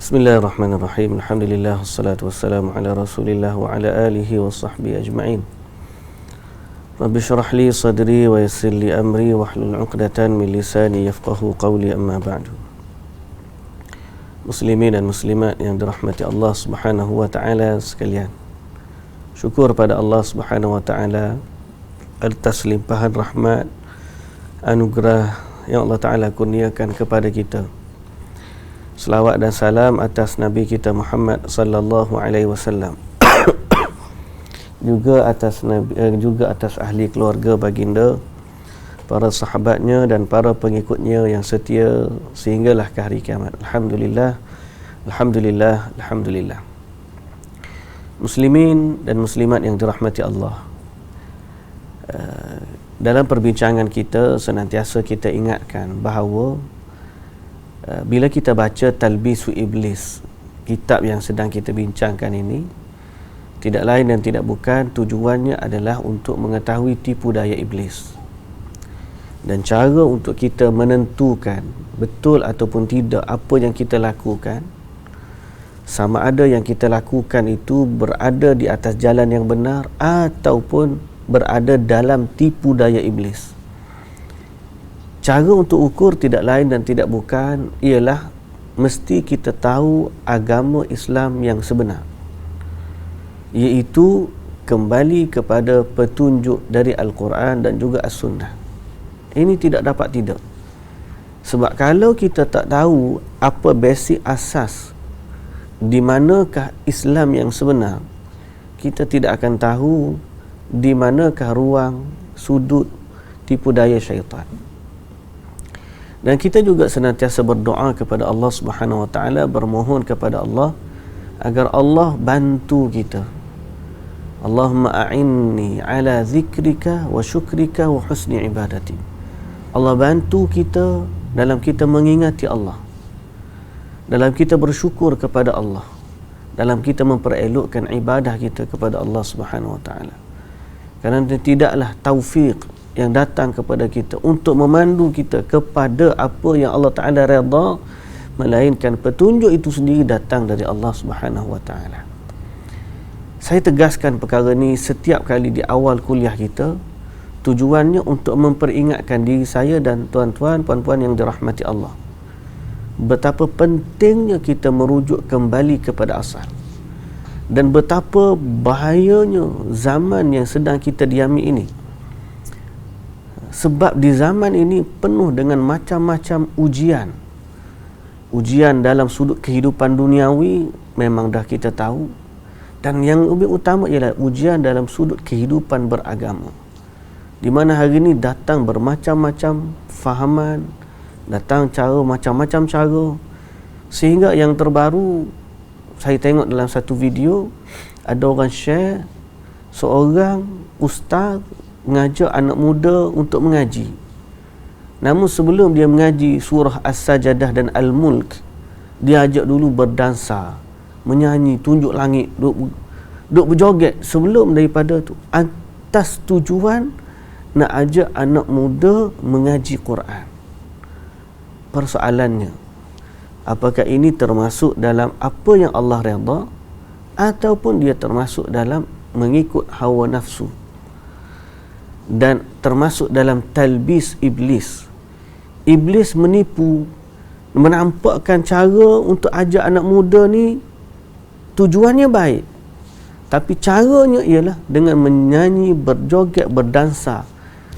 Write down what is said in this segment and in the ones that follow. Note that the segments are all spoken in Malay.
Bismillahirrahmanirrahim. Alhamdulillah wassalatu wassalamu ala Rasulillah wa ala alihi wa sahbihi ajma'in. Rabbi syrah li sadri wa yassir li amri wahlul 'uqdatan min lisani yafqahu qawli, amma ba'du. Muslimin dan muslimat yang dirahmati Allah Subhanahu wa taala sekalian. Syukur pada Allah Subhanahu wa taala atas limpahan rahmat, anugerah yang Allah taala kurniakan kepada kita. Selawat dan salam atas Nabi kita Muhammad sallallahu alaihi wasallam. Juga atas ahli keluarga baginda, para sahabatnya dan para pengikutnya yang setia sehinggalah ke hari kiamat. Alhamdulillah, alhamdulillah, alhamdulillah. Muslimin dan muslimat yang dirahmati Allah. Dalam perbincangan kita senantiasa kita ingatkan bahawa bila kita baca Talbisu Iblis, kitab yang sedang kita bincangkan ini, tidak lain dan tidak bukan tujuannya adalah untuk mengetahui tipu daya iblis dan cara untuk kita menentukan betul ataupun tidak apa yang kita lakukan, sama ada yang kita lakukan itu berada di atas jalan yang benar ataupun berada dalam tipu daya iblis. Cara untuk ukur tidak lain dan tidak bukan ialah mesti kita tahu agama Islam yang sebenar, iaitu kembali kepada petunjuk dari Al-Quran dan juga As-Sunnah. Ini tidak dapat tidak. Sebab kalau kita tak tahu apa basic asas di manakah Islam yang sebenar, kita tidak akan tahu di manakah ruang sudut tipu daya syaitan. Dan kita juga senantiasa berdoa kepada Allah Subhanahu wa taala, bermohon kepada Allah agar Allah bantu kita. Allahumma a'inni ala zikrika wa syukrika wa husni ibadati. Allah bantu kita dalam kita mengingati Allah, dalam kita bersyukur kepada Allah, dalam kita memperelokkan ibadah kita kepada Allah Subhanahu wa taala. Kerana tidaklah taufik yang datang kepada kita untuk memandu kita kepada apa yang Allah Ta'ala redha, melainkan petunjuk itu sendiri datang dari Allah Subhanahu wa taala. Saya tegaskan perkara ini setiap kali di awal kuliah kita, tujuannya untuk memperingatkan diri saya dan tuan-tuan, puan-puan yang dirahmati Allah, betapa pentingnya kita merujuk kembali kepada asal, dan betapa bahayanya zaman yang sedang kita diami ini. Sebab di zaman ini penuh dengan macam-macam ujian. Ujian dalam sudut kehidupan duniawi memang dah kita tahu, dan yang lebih utama ialah ujian dalam sudut kehidupan beragama, di mana hari ini datang bermacam-macam fahaman, datang cara macam-macam cara, sehingga yang terbaru saya tengok dalam satu video, ada orang share seorang ustaz mengajak anak muda untuk mengaji. Namun sebelum dia mengaji surah As-Sajadah dan Al-Mulk, dia ajak dulu berdansa, menyanyi, tunjuk langit, duk berjoget sebelum daripada tu, atas tujuan nak ajak anak muda mengaji Quran. Persoalannya, apakah ini termasuk dalam apa yang Allah redha ataupun dia termasuk dalam mengikut hawa nafsu dan termasuk dalam talbis iblis. Iblis menipu, menampakkan cara untuk ajak anak muda ni tujuannya baik, tapi caranya ialah dengan menyanyi, berjoget, berdansa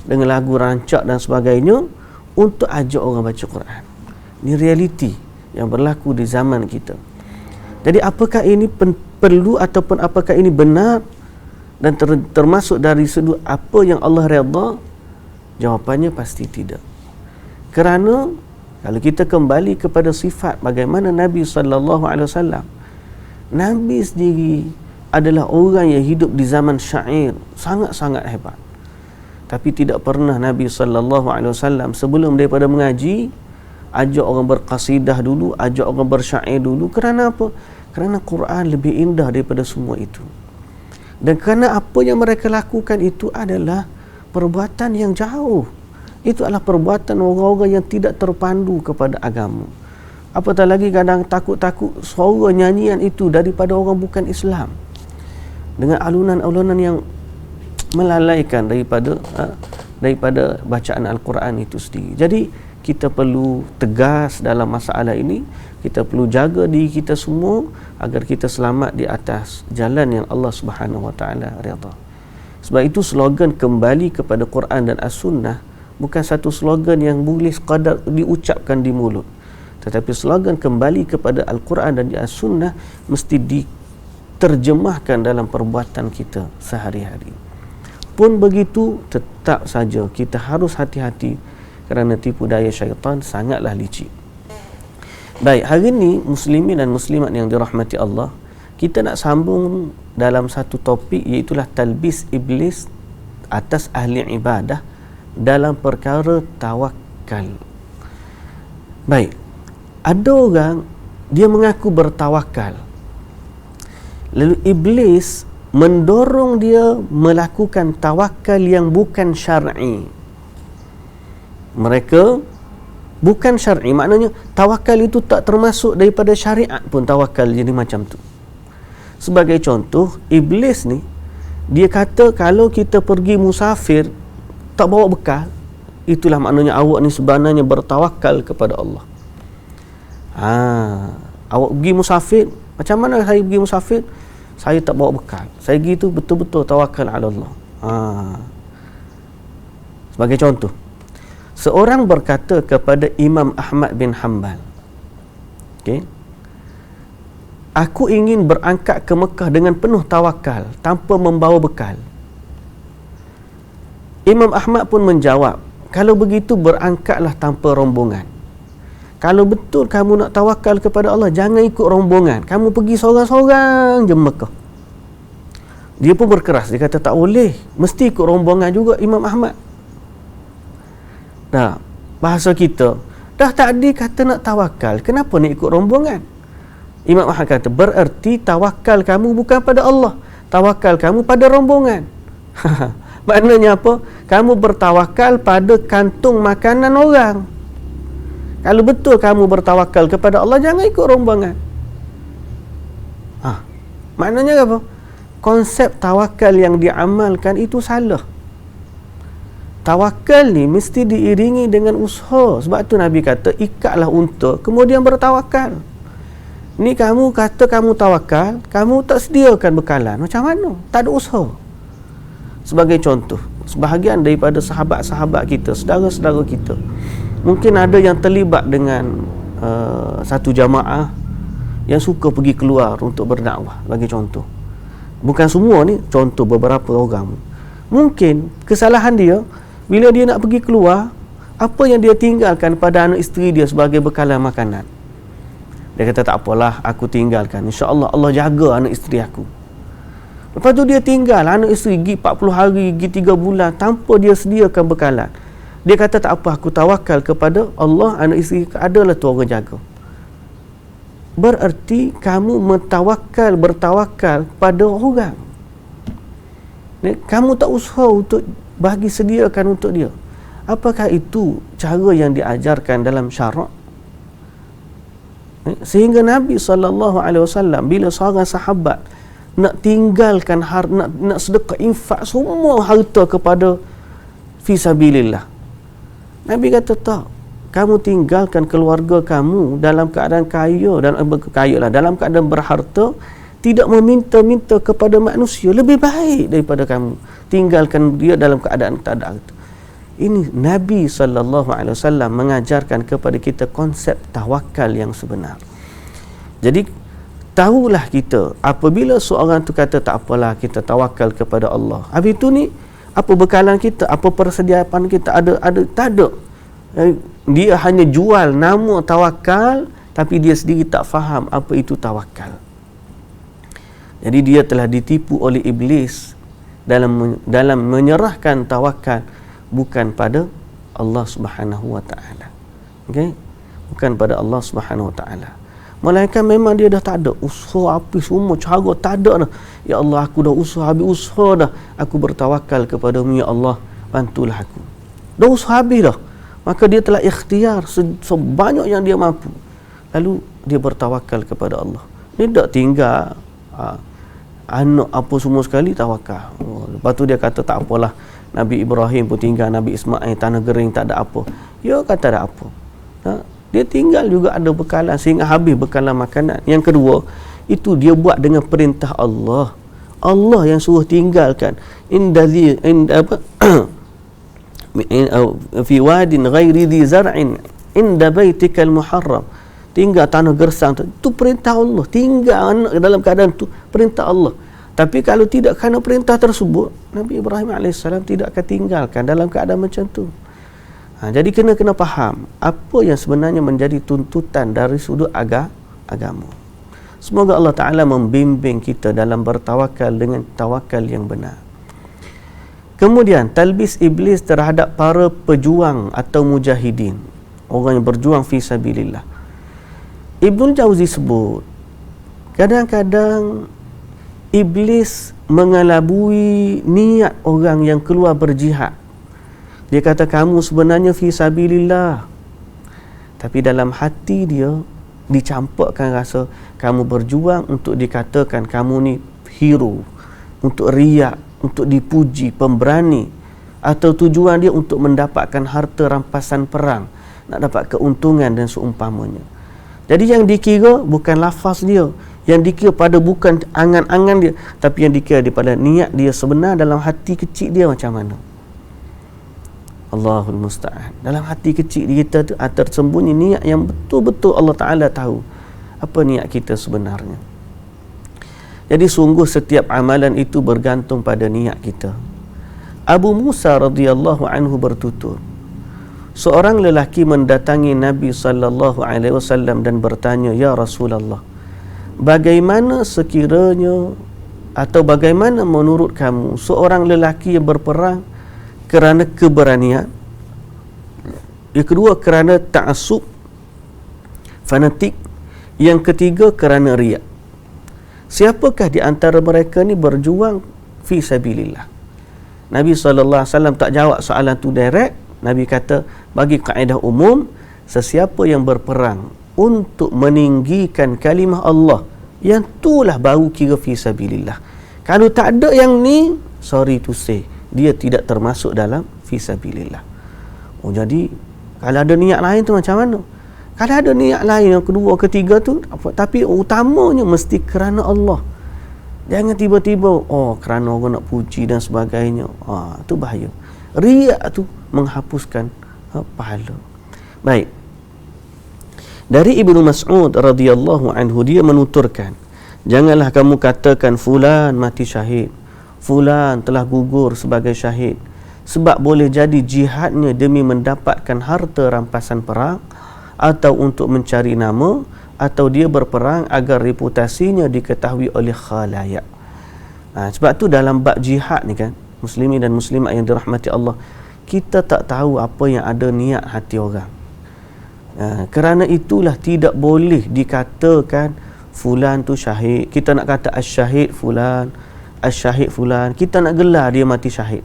dengan lagu rancak dan sebagainya untuk ajak orang baca Quran. Ini realiti yang berlaku di zaman kita. Jadi apakah ini perlu ataupun apakah ini benar dan termasuk dari sudut apa yang Allah redha? Jawapannya pasti tidak. Kerana kalau kita kembali kepada sifat bagaimana Nabi sallallahu alaihi wasallam, Nabi sendiri adalah orang yang hidup di zaman syair, sangat-sangat hebat. Tapi tidak pernah Nabi sallallahu alaihi wasallam sebelum daripada mengaji ajak orang berqasidah dulu, ajak orang bersyair dulu. Kerana apa? Kerana Quran lebih indah daripada semua itu. Dan kerana apa yang mereka lakukan itu adalah perbuatan yang jauh. Itu adalah perbuatan orang-orang yang tidak terpandu kepada agama. Apatah lagi kadang takut-takut suara nyanyian itu daripada orang bukan Islam, dengan alunan-alunan yang melalaikan daripada bacaan Al-Quran itu sendiri. Jadi kita perlu tegas dalam masalah ini. Kita perlu jaga diri kita semua agar kita selamat di atas jalan yang Allah Subhanahu Wa Taala redha. Sebab itu slogan kembali kepada Quran dan As-Sunnah bukan satu slogan yang boleh sekadar diucapkan di mulut, tetapi slogan kembali kepada Al-Quran dan As-Sunnah mesti diterjemahkan dalam perbuatan kita sehari-hari. Pun begitu, tetap saja kita harus hati-hati kerana tipu daya syaitan sangatlah licik. Baik, hari ini muslimin dan muslimat yang dirahmati Allah, kita nak sambung dalam satu topik, iaitulah talbis iblis atas ahli ibadah dalam perkara tawakal. Baik, ada orang dia mengaku bertawakal, lalu iblis mendorong dia melakukan tawakal yang bukan syar'i. Mereka bukan syar'i, maknanya tawakal itu tak termasuk daripada syariat pun tawakal jadi macam tu. Sebagai contoh, iblis ni dia kata kalau kita pergi musafir tak bawa bekal, itulah maknanya awak ni sebenarnya bertawakal kepada Allah. Awak pergi musafir, macam mana saya pergi musafir? Saya tak bawa bekal. Saya pergi tu betul-betul tawakal ala Allah. Sebagai contoh, seorang berkata kepada Imam Ahmad bin Hanbal, okay, aku ingin berangkat ke Mekah dengan penuh tawakal tanpa membawa bekal. Imam Ahmad pun menjawab, kalau begitu berangkatlah tanpa rombongan. Kalau betul kamu nak tawakal kepada Allah, jangan ikut rombongan. Kamu pergi seorang-seorang je Mekah. Dia pun berkeras, dia kata tak boleh, mesti ikut rombongan juga Imam Ahmad. Nah, bahasa kita, dah tadi kata nak tawakal, kenapa nak ikut rombongan? Imam Ahmad kata, bererti tawakal kamu bukan pada Allah, tawakal kamu pada rombongan. Maknanya apa? Kamu bertawakal pada kantung makanan orang. Kalau betul kamu bertawakal kepada Allah, jangan ikut rombongan. Maknanya apa? Konsep tawakal yang diamalkan itu salah. Tawakal ni mesti diiringi dengan usaha. Sebab tu Nabi kata, ikatlah unta kemudian bertawakal. Ni kamu kata kamu tawakal, kamu tak sediakan bekalan, macam mana? Tak ada usaha. Sebagai contoh, sebahagian daripada sahabat-sahabat kita, saudara-saudara kita, mungkin ada yang terlibat dengan satu jamaah yang suka pergi keluar untuk berdakwah. Bagi contoh, bukan semua ni, contoh beberapa orang. Mungkin kesalahan dia, bila dia nak pergi keluar, apa yang dia tinggalkan pada anak isteri dia sebagai bekalan makanan. Dia kata tak apalah, aku tinggalkan, insya-Allah Allah jaga anak isteri aku. Lepas tu dia tinggal anak isteri pergi 40 hari, pergi 3 bulan tanpa dia sediakan bekalan. Dia kata tak apa, aku tawakal kepada Allah, anak isteri adalah tu orang jaga. Bererti kamu bertawakal pada orang. Kamu tak usaha untuk bagi sediakan untuk dia. Apakah itu cara yang diajarkan dalam syarak? Sehingga Nabi SAW bila seorang sahabat nak tinggalkan nak sedekah, infak semua harta kepada fisabilillah, Nabi kata tak, kamu tinggalkan keluarga kamu dalam keadaan kaya dan dalam keadaan berharta, tidak meminta-minta kepada manusia, lebih baik daripada kamu tinggalkan dia dalam keadaan tak ada harta. Ini Nabi SAW mengajarkan kepada kita konsep tawakal yang sebenar. Jadi tahulah kita, apabila seorang tu kata tak apalah, kita tawakal kepada Allah, habis tu ni apa bekalan kita, apa persediaan kita ada? Tak ada. Dia hanya jual nama tawakal, tapi dia sendiri tak faham apa itu tawakal. Jadi dia telah ditipu oleh iblis dalam menyerahkan tawakal bukan pada Allah Subhanahu Wa Taala. Okey? Bukan pada Allah Subhanahu Wa Taala. Melainkan memang dia dah tak ada usaha apa semua, cara tak ada dah. Ya Allah, aku dah usaha habis usaha dah. Aku bertawakal kepada-Mu, ya Allah, bantulah aku. Dah usaha habis dah. Maka dia telah ikhtiar sebanyak yang dia mampu. lalu dia bertawakal kepada Allah. Dia tak tinggal anak apa semua sekali tawakal. Lepas tu dia kata tak apalah, Nabi Ibrahim pun tinggal Nabi Ismail tanah kering tak ada apa. Ya kata ada apa. Dia tinggal juga ada bekalan sehingga habis bekalan makanan. Yang kedua, itu dia buat dengan perintah Allah. Allah yang suruh tinggalkan fi wadin ghairi dhi zar'in inda baitikal muharram. Tinggal tanah gersang tu, itu perintah Allah. Tinggal dalam keadaan tu perintah Allah. Tapi kalau tidak kerana perintah tersebut, Nabi Ibrahim AS tidak akan tinggalkan dalam keadaan macam tu. Jadi kena faham apa yang sebenarnya menjadi tuntutan dari sudut agama. Semoga Allah Ta'ala membimbing kita dalam bertawakal dengan tawakal yang benar. Kemudian talbis iblis terhadap para pejuang atau mujahidin, orang yang berjuang fi sabilillah. Ibnul Jauzi sebut kadang-kadang iblis mengelabui niat orang yang keluar berjihad. Dia kata kamu sebenarnya fi sabilillah, tapi dalam hati dia dicampakkan rasa kamu berjuang untuk dikatakan kamu ni hero, untuk riak, untuk dipuji, pemberani, atau tujuan dia untuk mendapatkan harta rampasan perang, nak dapat keuntungan dan seumpamanya. Jadi yang dikira bukan lafaz dia, yang dikira pada bukan angan-angan dia, tapi yang dikira daripada niat dia sebenar dalam hati kecil dia macam mana. Allahul Musta'an. Dalam hati kecil kita tu tersembunyi niat yang betul-betul Allah Ta'ala tahu apa niat kita sebenarnya. Jadi sungguh setiap amalan itu bergantung pada niat kita. Abu Musa radhiyallahu anhu bertutur, seorang lelaki mendatangi Nabi sallallahu alaihi wasallam dan bertanya, "Ya Rasulullah, bagaimana sekiranya atau bagaimana menurut kamu seorang lelaki yang berperang kerana keberanian, yang kedua kerana ta'assub, fanatik, yang ketiga kerana riak. Siapakah di antara mereka ni berjuang fi sabilillah?" Nabi SAW tak jawab soalan tu direct. Nabi kata, bagi kaedah umum, sesiapa yang berperang untuk meninggikan kalimah Allah, yang itulah baru kira fi sabilillah. Kalau tak ada yang ni, sorry to say, dia tidak termasuk dalam fi sabilillah. Jadi kalau ada niat lain tu macam mana? Kalau ada niat lain yang kedua, ketiga tu apa? Tapi utamanya mesti kerana Allah. Jangan tiba-tiba kerana orang nak puji dan sebagainya. Tu bahaya. Riak tu menghapuskan pahala. Baik. Dari Ibnu Mas'ud radhiyallahu anhu, dia menuturkan, janganlah kamu katakan fulan mati syahid, fulan telah gugur sebagai syahid, sebab boleh jadi jihadnya demi mendapatkan harta rampasan perang, atau untuk mencari nama, atau dia berperang agar reputasinya diketahui oleh khalayak. Sebab tu dalam bab jihad ni kan, muslimin dan muslimat yang dirahmati Allah, kita tak tahu apa yang ada niat hati orang. Kerana itulah tidak boleh dikatakan fulan tu syahid. Kita nak kata as-syahid fulan, as-syahid fulan, kita nak gelar dia mati syahid.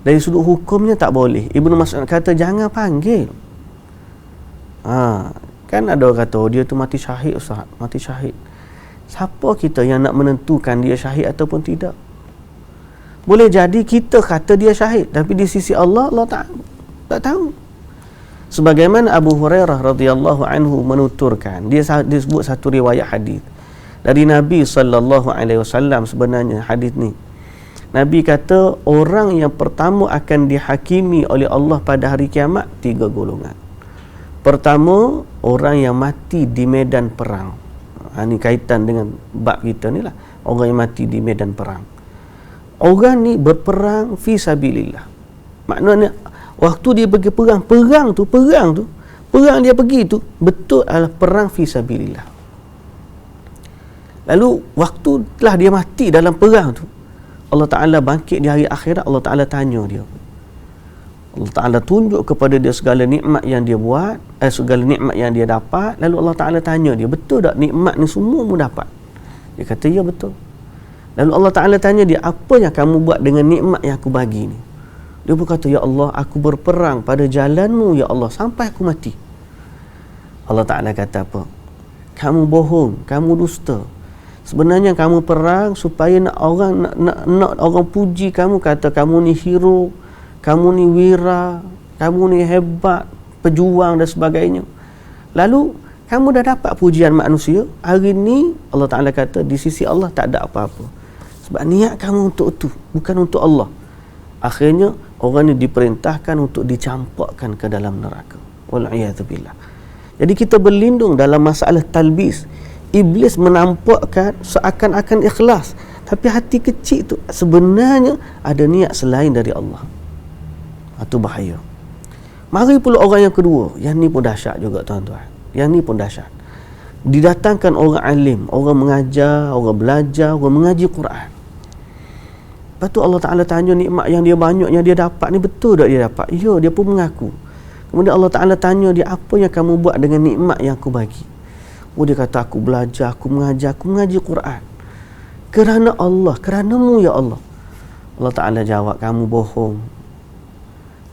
Dari sudut hukumnya tak boleh. Ibnu Mas'ud kata jangan panggil. Kan ada orang kata dia tu mati syahid ustaz, mati syahid. Siapa kita yang nak menentukan dia syahid ataupun tidak? Boleh jadi kita kata dia syahid, tapi di sisi Allah, Allah tak tahu. Sebagaimana Abu Hurairah radhiyallahu anhu menuturkan, dia sebut satu riwayat hadis dari Nabi sallallahu alaihi wasallam. Sebenarnya hadis ni, Nabi kata orang yang pertama akan dihakimi oleh Allah pada hari kiamat 3 golongan. Pertama, orang yang mati di medan perang. Ini kaitan dengan bab kita ni lah, orang yang mati di medan perang. Orang ni berperang fi sabilillah. Maknanya waktu dia pergi perang dia pergi tu betul adalah perang fi sabilillah. Lalu waktu telah dia mati dalam perang tu, Allah Ta'ala bangkit di hari akhirat, Allah Ta'ala tanya dia. Allah Ta'ala tunjuk kepada dia segala nikmat yang dia buat, segala nikmat yang dia dapat. Lalu Allah Ta'ala tanya dia, betul tak nikmat ni semua mu dapat? Dia kata, ya betul. Lalu Allah Ta'ala tanya dia, apa yang kamu buat dengan nikmat yang aku bagi ni? Dia pun kata, ya Allah, aku berperang pada jalanmu ya Allah sampai aku mati. Allah Ta'ala kata apa? Kamu bohong, kamu dusta. Sebenarnya kamu perang supaya nak orang puji kamu, kata kamu ni hero, kamu ni wira, kamu ni hebat, pejuang dan sebagainya. Lalu kamu dah dapat pujian manusia, hari ni Allah Ta'ala kata di sisi Allah tak ada apa-apa. Sebab niat kamu untuk itu, bukan untuk Allah. Akhirnya orang ni diperintahkan untuk dicampakkan ke dalam neraka. Wal'iyadzubillah. Jadi kita berlindung dalam masalah talbis. Iblis menampakkan seakan-akan ikhlas, tapi hati kecil tu sebenarnya ada niat selain dari Allah. Itu bahaya. Mari pula orang yang kedua. Yang ni pun dahsyat juga tuan-tuan. Yang ni pun dahsyat. Didatangkan orang alim, orang mengajar, orang belajar, orang mengaji Quran. Lepas tu Allah Ta'ala tanya nikmat yang dia banyak, yang dia dapat ni betul tak dia dapat? Ya, dia pun mengaku. Kemudian Allah Ta'ala tanya dia, apa yang kamu buat dengan nikmat yang aku bagi? Oh, dia kata, aku belajar, aku mengajar, aku mengaji Quran. Kerana Allah, kerana-Mu ya Allah. Allah Ta'ala jawab, kamu bohong.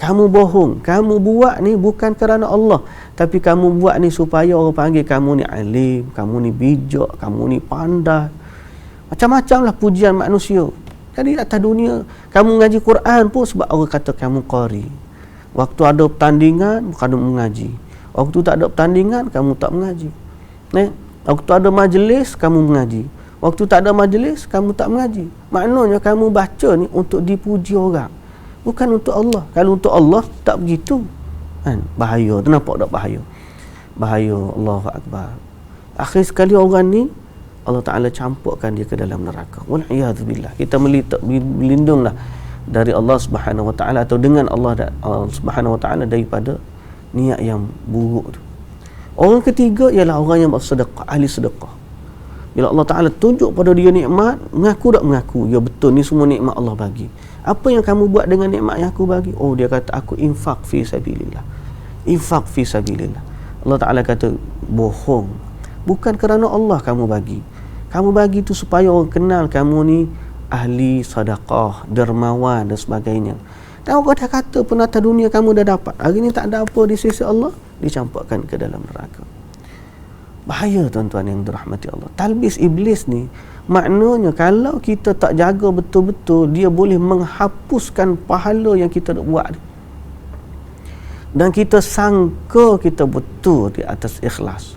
Kamu bohong. Kamu buat ni bukan kerana Allah, tapi kamu buat ni supaya orang panggil kamu ni alim, kamu ni bijak, kamu ni pandai. Macam-macam lah pujian manusia. Jadi atas dunia, kamu mengaji Quran pun sebab orang kata kamu qari. Waktu ada pertandingan, kamu mengaji. Waktu tak ada pertandingan, kamu tak mengaji. Waktu ada majlis, kamu mengaji. Waktu tak ada majlis, kamu tak mengaji. Maknanya kamu baca ni untuk dipuji orang, bukan untuk Allah. Kalau untuk Allah, tak begitu. Bahaya. Tu nampak tak bahaya? Bahaya. Allahu Akbar. Akhir sekali orang ni, Allah Ta'ala campurkan dia ke dalam neraka. Wal'iyadzubillah. Kita berlindunglah dari Allah Subhanahu Wa Ta'ala, atau dengan Allah Subhanahu Wa Ta'ala daripada niat yang buruk tu. Orang ketiga ialah orang yang bersedekah, ahli sedekah. Bila Allah Ta'ala tunjuk pada dia nikmat, mengaku tak mengaku? Ya betul, ni semua nikmat Allah bagi. Apa yang kamu buat dengan nikmat yang aku bagi? Oh, dia kata aku infak fi sabilillah. Infak fi sabilillah. Allah Ta'ala kata bohong. Bukan kerana Allah kamu bagi. Kamu bagi tu supaya orang kenal kamu ni ahli sedekah, dermawan dan sebagainya. Dan orang dah kata penata dunia kamu dah dapat, hari ni tak ada apa di sisi Allah, dicampakkan ke dalam neraka. Bahaya tuan-tuan yang dirahmati Allah. Talbis iblis ni maknanya kalau kita tak jaga betul-betul, dia boleh menghapuskan pahala yang kita buat ni. Dan kita sangka kita betul di atas ikhlas.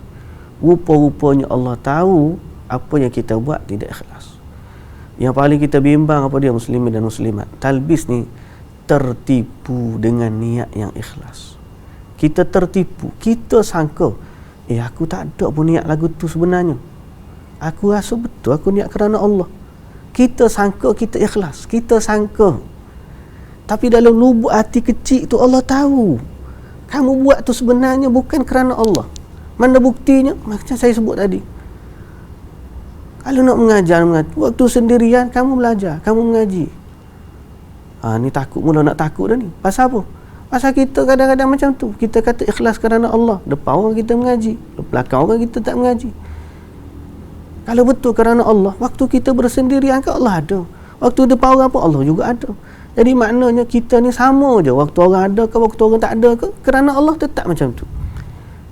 Rupa-rupanya Allah tahu apa yang kita buat tidak ikhlas. Yang paling kita bimbang apa dia, muslimin dan muslimat, talbis ni tertipu dengan niat yang ikhlas. Kita tertipu, kita sangka aku tak ada pun niat lagu tu sebenarnya, aku rasa betul aku niat kerana Allah. Kita sangka kita ikhlas, kita sangka, tapi dalam lubuk hati kecil tu Allah tahu kamu buat tu sebenarnya bukan kerana Allah. Mana buktinya? Macam saya sebut tadi, kalau nak mengajar, waktu sendirian kamu belajar, kamu mengaji. Ni takut, mula nak takut dah ni. Pasal apa? Pasal kita kadang-kadang macam tu. Kita kata ikhlas kerana Allah, depan orang kita mengaji, belakang orang kita tak mengaji. Kalau betul kerana Allah, waktu kita bersendirian ke Allah ada, waktu depan orang pun Allah juga ada. Jadi maknanya kita ni sama je, waktu orang ada ke waktu orang tak ada ke, kerana Allah tetap macam tu.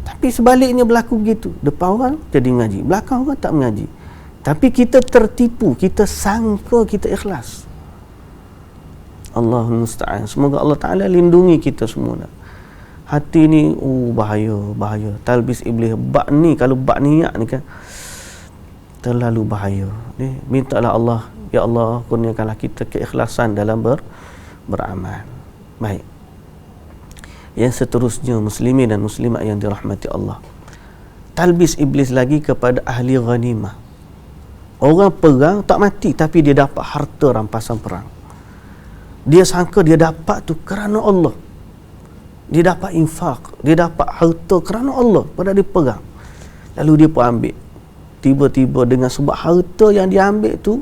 Tapi sebaliknya berlaku begitu, depan orang jadi mengaji, belakang orang tak mengaji. Tapi kita tertipu, kita sangka kita ikhlas. Allahul musta'an. Semoga Allah Ta'ala lindungi kita semua. Hati ni bahaya. Talbis iblis bab ni, kalau bab niat ni kan terlalu bahaya. Mintalah Allah, ya Allah, kurniakanlah kita keikhlasan dalam beramal. Baik. Yang seterusnya, muslimin dan muslimat yang dirahmati Allah, talbis iblis lagi kepada ahli ghanimah. Orang perang tak mati, tapi dia dapat harta rampasan perang. Dia sangka dia dapat tu kerana Allah. Dia dapat infak, dia dapat harta kerana Allah pada dia perang. Lalu dia pun ambil. Tiba-tiba dengan sebab harta yang dia ambil tu,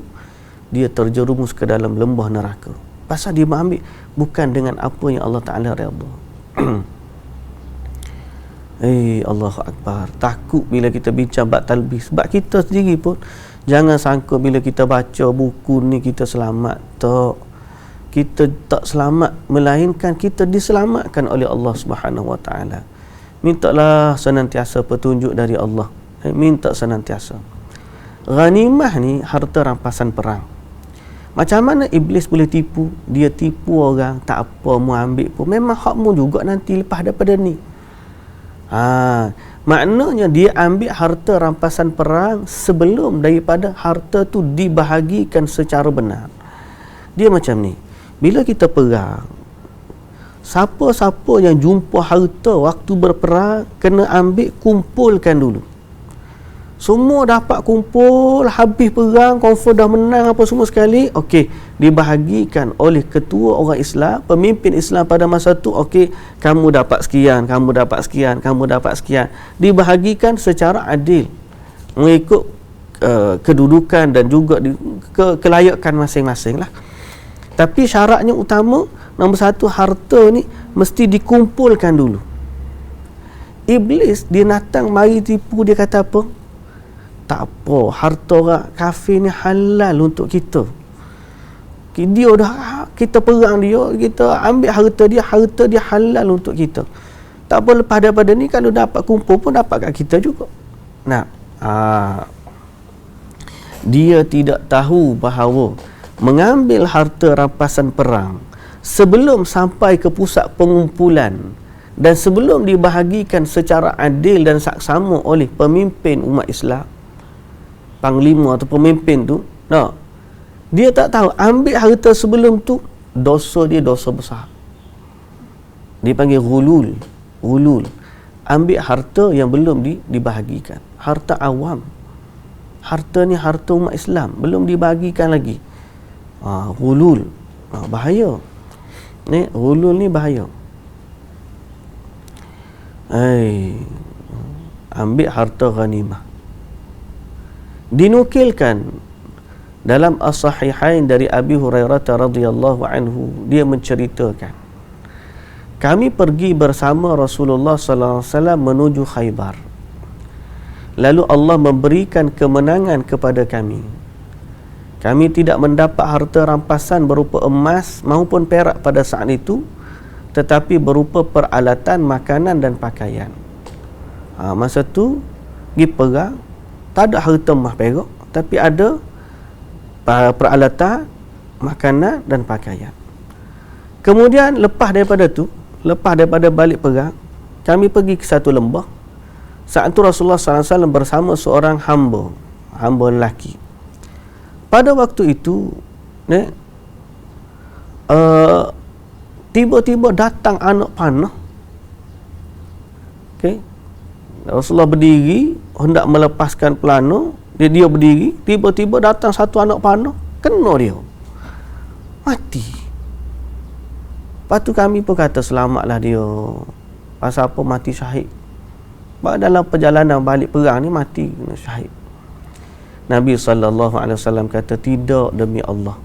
dia terjerumus ke dalam lembah neraka. Pasal dia mengambil bukan dengan apa yang Allah Ta'ala redha. Allahu Akbar. Takut bila kita bincang bab talbis. Sebab kita sendiri pun jangan sangka bila kita baca buku ni kita selamat. Tak. Kita tak selamat, melainkan kita diselamatkan oleh Allah Subhanahu Wa Ta'ala. mintalah senantiasa petunjuk dari Allah. Minta senantiasa. Ghanimah ni harta rampasan perang. Macam mana iblis boleh tipu? Dia tipu orang, tak apa mu ambil pun, memang hakmu juga nanti lepas daripada ni. Maknanya dia ambil harta rampasan perang sebelum daripada harta tu dibahagikan secara benar. Dia macam ni, bila kita perang, siapa-siapa yang jumpa harta waktu berperang, kena ambil, kumpulkan dulu. Semua dapat kumpul, habis perang, confirm dah menang apa semua sekali, okey, dibahagikan oleh ketua orang Islam, pemimpin Islam pada masa tu, okey, kamu dapat sekian, kamu dapat sekian, kamu dapat sekian. Dibahagikan secara adil, mengikut kedudukan dan juga kelayakan masing-masing lah. Tapi syaratnya utama, nombor satu, harta ni mesti dikumpulkan dulu. Iblis, dia datang mari tipu, dia kata apa? Tak apa, harta orang kafir ni halal untuk kita. Dia dah, kita perang dia, kita ambil harta dia halal untuk kita. Tak apa, lepas daripada ni kalau dapat kumpul pun dapat kat kita juga. Nah, dia tidak tahu bahawa mengambil harta rampasan perang sebelum sampai ke pusat pengumpulan dan sebelum dibahagikan secara adil dan saksama oleh pemimpin umat Islam, panglima atau pemimpin tu, dia tak tahu ambil harta sebelum tu, dosa dia dosa besar. Dia panggil ghulul. Ambil harta yang belum dibahagikan, harta awam. Harta ni harta umat Islam, belum dibahagikan lagi. Ghulul. Bahaya. Ni ghulul ni bahaya. Ambil harta ghanimah. Dinukilkan dalam As-Sahihain dari Abi Hurairah radhiyallahu anhu, dia menceritakan, kami pergi bersama Rasulullah sallallahu alaihi wasallam menuju Khaybar. Lalu Allah memberikan kemenangan kepada kami. Kami tidak mendapat harta rampasan berupa emas maupun perak pada saat itu, tetapi berupa peralatan, makanan dan pakaian. Masa tu pergi perang, tak ada harta emas perak, tapi ada peralatan, makanan dan pakaian. Kemudian lepas daripada balik perang, kami pergi ke satu lembah. Saat itu Rasulullah SAW bersama seorang hamba lelaki. Pada waktu itu, tiba-tiba datang anak panah. Okey. Rasulullah berdiri hendak melepaskan pelana, dia berdiri, tiba-tiba datang satu anak panah, kena dia, mati. Lepas tu kami pun kata selamatlah dia. Pasal apa mati syahid? Dalam perjalanan balik perang ni mati kena syahid. Nabi SAW kata, tidak, demi Allah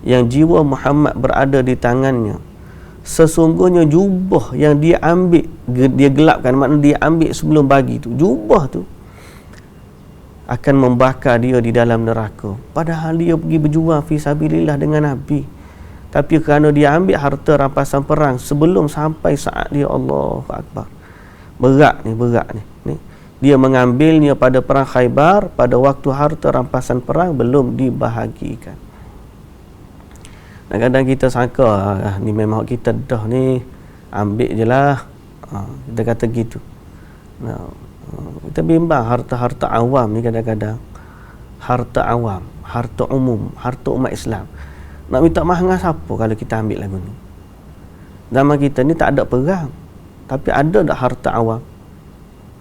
yang jiwa Muhammad berada di tangannya, sesungguhnya jubah yang dia ambil, dia gelapkan, maknanya dia ambil sebelum bagi tu, jubah tu akan membakar dia di dalam neraka. Padahal dia pergi berjuang fi sabilillah dengan Nabi, tapi kerana dia ambil harta rampasan perang sebelum sampai saat dia, Allahu Akbar, berat ni. Dia mengambilnya pada perang Khaybar pada waktu harta rampasan perang belum dibahagikan. Kadang-kadang kita sangka ni memang kita dah ni, ambil je lah, kita kata gitu. Kita bimbang harta-harta awam ni, kadang-kadang harta awam, harta umum, harta umat Islam. Nak minta maaf dengan siapa kalau kita ambil lagu ni? Zaman kita ni tak ada perang, tapi ada tak harta awam?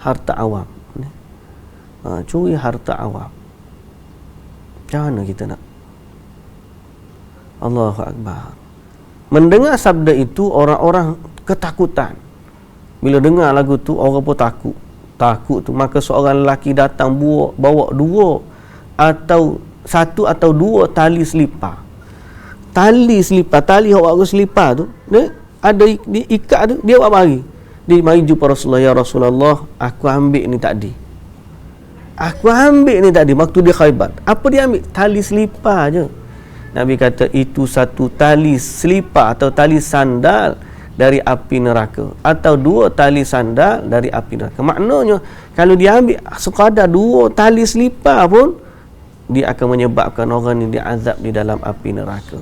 Harta awam ni. Curi harta awam. Macam mana kita nak? Allahu Akbar. Mendengar sabda itu, orang-orang ketakutan. Bila dengar lagu tu, orang pun takut tu. Maka seorang lelaki datang bawa satu atau dua tali selipar. Tali awak selipar tu, ada ikat tu, dia buat mari. Dia mari jumpa Rasulullah, ya Rasulullah, aku ambil ni tadi. Waktu dia Khaybar. Apa dia ambil? Tali selipar je. Nabi kata, itu satu tali selipar atau tali sandal dari api neraka, atau 2 tali sandal dari api neraka. Maknanya kalau dia ambil sekadar 2 tali selipar pun, dia akan menyebabkan orang ini diazab di dalam api neraka.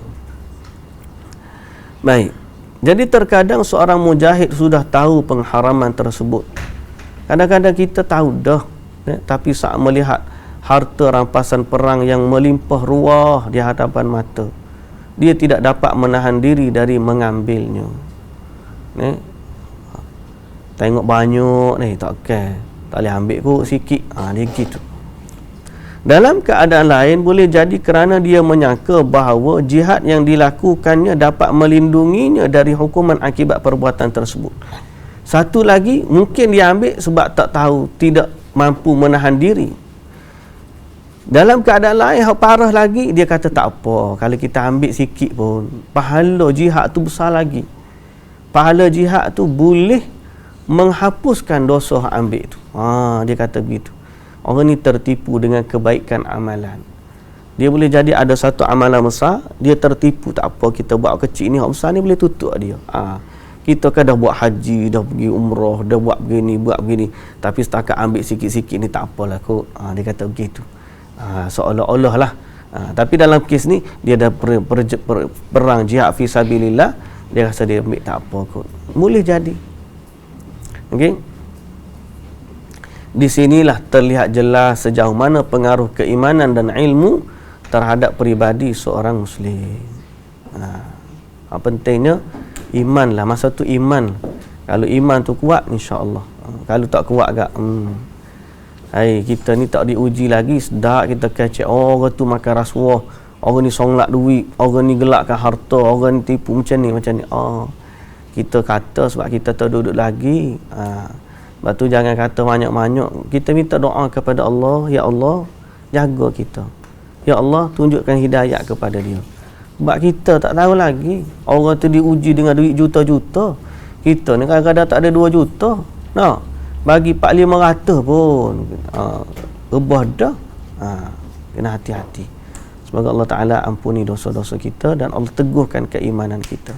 Baik. Jadi terkadang seorang mujahid sudah tahu pengharaman tersebut. Kadang-kadang kita tahu dah, tapi saat melihat harta rampasan perang yang melimpah ruah di hadapan mata, dia tidak dapat menahan diri dari mengambilnya. Tengok banyak ni, tak boleh ambil kot sikit. Dia gitu. Dalam keadaan lain, boleh jadi kerana dia menyangka bahawa jihad yang dilakukannya dapat melindunginya dari hukuman akibat perbuatan tersebut. Satu lagi, mungkin dia ambil sebab tak tahu, tidak mampu menahan diri. Dalam keadaan lain, yang parah lagi, dia kata tak apa, kalau kita ambil sikit pun, pahala jihad tu besar lagi. Pahala jihad tu boleh menghapuskan dosa yang ambil tu. Dia kata begitu. Orang ni tertipu dengan kebaikan amalan. Dia boleh jadi ada satu amalan besar, dia tertipu, tak apa kita buat kecil ni, hak besar ni boleh tutup dia. Kita kan dah buat haji, dah pergi umrah, dah buat begini, tapi setakat ambil sikit-sikit ni tak apalah kot. Dia kata begitu. Seolah-olah lah. Tapi dalam kes ni, dia dah perang jihad fi sabilillah, dia rasa dia ambil tak apa kot. Boleh jadi. Okey. Di sinilah terlihat jelas sejauh mana pengaruh keimanan dan ilmu terhadap peribadi seorang Muslim. Pentingnya iman lah. Masa tu iman. Kalau iman tu kuat, insya-Allah. Kalau tak kuat agak kita ni tak diuji lagi, sedap kita kecek orang tu makan rasuah, orang ni songlak duit, orang ni gelakkan harta, orang ni tipu macam ni. Kita kata sebab kita tak duduk lagi. Sebab tu jangan kata banyak-banyak. Kita minta doa kepada Allah, ya Allah, jaga kita. Ya Allah, tunjukkan hidayah kepada dia. Sebab kita tak tahu lagi. Orang tu diuji dengan duit juta-juta. Kita ni kadang-kadang tak ada 2 juta. Bagi 400-500 pun. Rebah dah. Kena hati-hati. Semoga Allah Ta'ala ampuni dosa-dosa kita dan Allah teguhkan keimanan kita.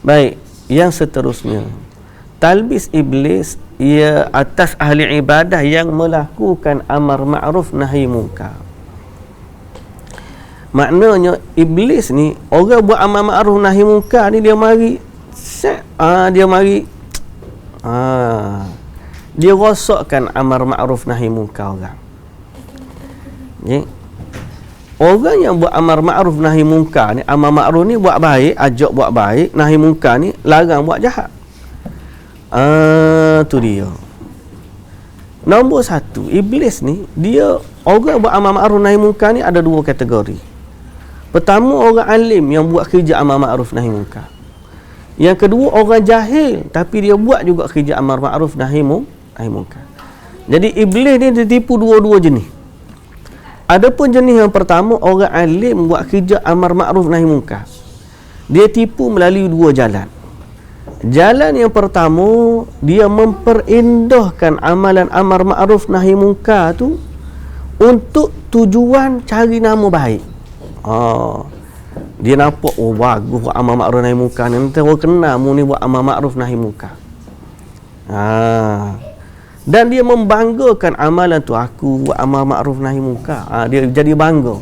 Baik, yang seterusnya. Talbis iblis ia atas ahli ibadah yang melakukan amar ma'ruf nahi munkar. Maknanya iblis ni, orang buat amar ma'ruf nahi munkar ni, dia mari dia rosakkan amar ma'ruf nahi munkar orang. Orang yang buat amar ma'ruf nahi munkar ni, amar ma'ruf ni buat baik, ajak buat baik, nahi munkar ni larang buat jahat. Tu dia. Nombor 1, iblis ni, dia orang buat amar ma'ruf nahi munkar ni ada 2 kategori. Pertama, orang alim yang buat kerja amar ma'ruf nahi munkar. Yang kedua, orang jahil tapi dia buat juga kerja amar ma'ruf nahi munkar. Jadi iblis ni dia tipu 2 jenis. Adapun jenis yang pertama, orang alim buat kerja amar ma'ruf nahi munkar. Dia tipu melalui 2 jalan. Jalan yang pertama, dia memperindahkan amalan amar ma'ruf nahi munkar tu untuk tujuan cari nama baik. Dia nampak, bagus buat amar ma'ruf nahi munkar ni, nanti orang kenal mu ni buat amar ma'ruf nahi munkar. Dan dia membanggakan amalan tu, aku buat amar ma'ruf nahi munkar. Dia jadi bangga.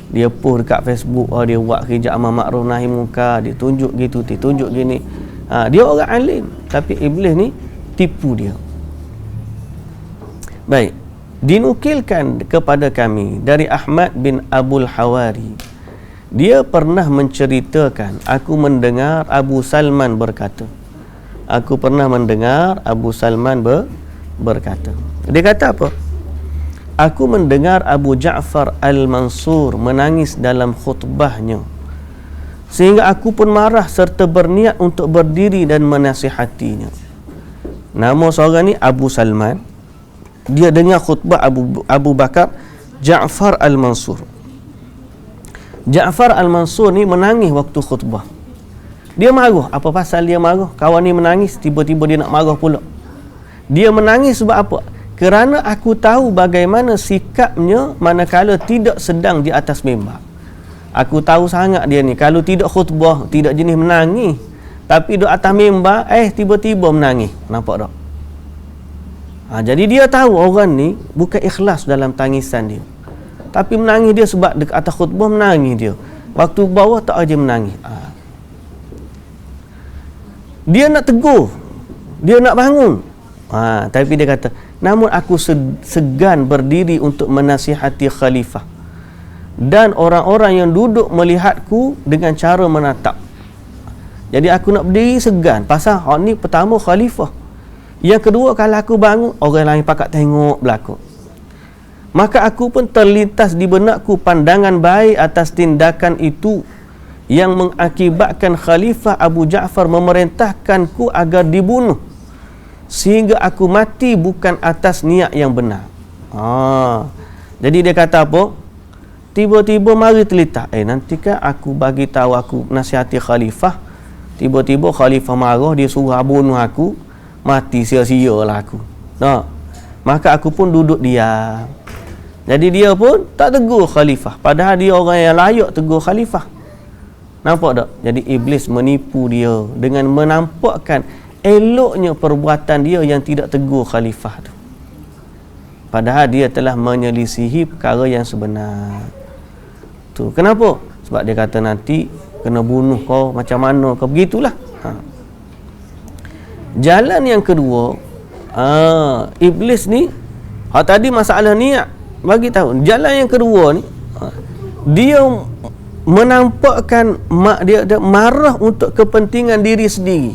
Dia post dekat Facebook, dia buat kerja amar ma'ruf nahi munkar, dia tunjuk gitu, dia tunjuk gini. Dia orang alim tapi iblis ni tipu dia. Baik, dinukilkan kepada kami dari Ahmad bin Abul Hawari, dia pernah menceritakan, aku mendengar Abu Salman berkata. Berkata, dia kata apa? Aku mendengar Abu Ja'far Al-Mansur menangis dalam khutbahnya, sehingga aku pun marah serta berniat untuk berdiri dan menasihatinya. Nama seorang ni Abu Salman. Dia dengar khutbah Abu Bakar Ja'far Al-Mansur. Ja'far Al-Mansur ni menangis waktu khutbah. Dia marah. Apa pasal dia marah? Kawan ni menangis, tiba-tiba dia nak marah pula. Dia menangis sebab apa? Kerana aku tahu bagaimana sikapnya manakala tidak sedang di atas mimbar. Aku tahu sangat dia ni, kalau tidak khutbah, tidak jenis menangis. Tapi duduk atas mimbar, tiba-tiba menangis. Nampak tak? Jadi dia tahu orang ni bukan ikhlas dalam tangisan dia. Tapi menangis dia sebab dekat atas khutbah menangis dia. Waktu bawah tak aja menangis. Dia nak tegur. Dia nak bangun. Tapi dia kata, namun aku segan berdiri untuk menasihati khalifah. Dan orang-orang yang duduk melihatku dengan cara menatap. Jadi aku nak berdiri segan. Pasal ni pertama khalifah. Yang kedua, kalau aku bangun, orang lain pakat tengok belakang. Maka aku pun terlintas di benakku pandangan baik atas tindakan itu yang mengakibatkan Khalifah Abu Ja'far memerintahkanku agar dibunuh. Sehingga aku mati bukan atas niat yang benar. Jadi dia kata apa? Tiba-tiba mari terlintas. Nantikah aku bagi tahu aku nasihati khalifah. Tiba-tiba khalifah marah, dia suruh bunuh aku, mati sia-sia lah aku. Maka aku pun duduk diam. Jadi dia pun tak tegur khalifah, padahal dia orang yang layak tegur khalifah. Nampak tak? Jadi iblis menipu dia dengan menampakkan eloknya perbuatan dia yang tidak tegur khalifah tu. Padahal dia telah menyelisihi perkara yang sebenar. Tu kenapa? Sebab dia kata nanti kena bunuh kau, macam mana kau, begitulah. Jalan yang kedua, iblis ni, tadi masalah niat, bagi tahu. Jalan yang kedua ni, dia menampakkan dia marah untuk kepentingan diri sendiri.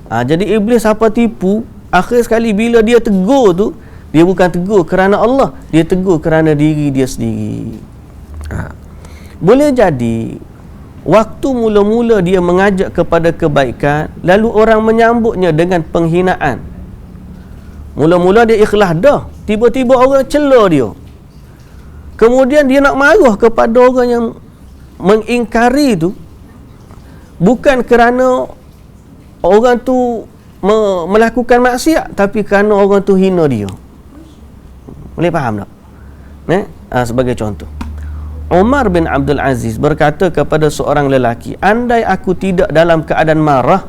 Jadi iblis apa tipu, akhir sekali bila dia tegur tu, dia bukan tegur kerana Allah, dia tegur kerana diri dia sendiri. Boleh jadi waktu mula-mula dia mengajak kepada kebaikan, lalu orang menyambutnya dengan penghinaan. Mula-mula dia ikhlas dah, tiba-tiba orang cela dia. Kemudian dia nak marah kepada orang yang mengingkari tu, bukan kerana orang tu melakukan maksiat, tapi kerana orang tu hina dia. Boleh faham tak? Sebagai contoh, Umar bin Abdul Aziz berkata kepada seorang lelaki, andai aku tidak dalam keadaan marah,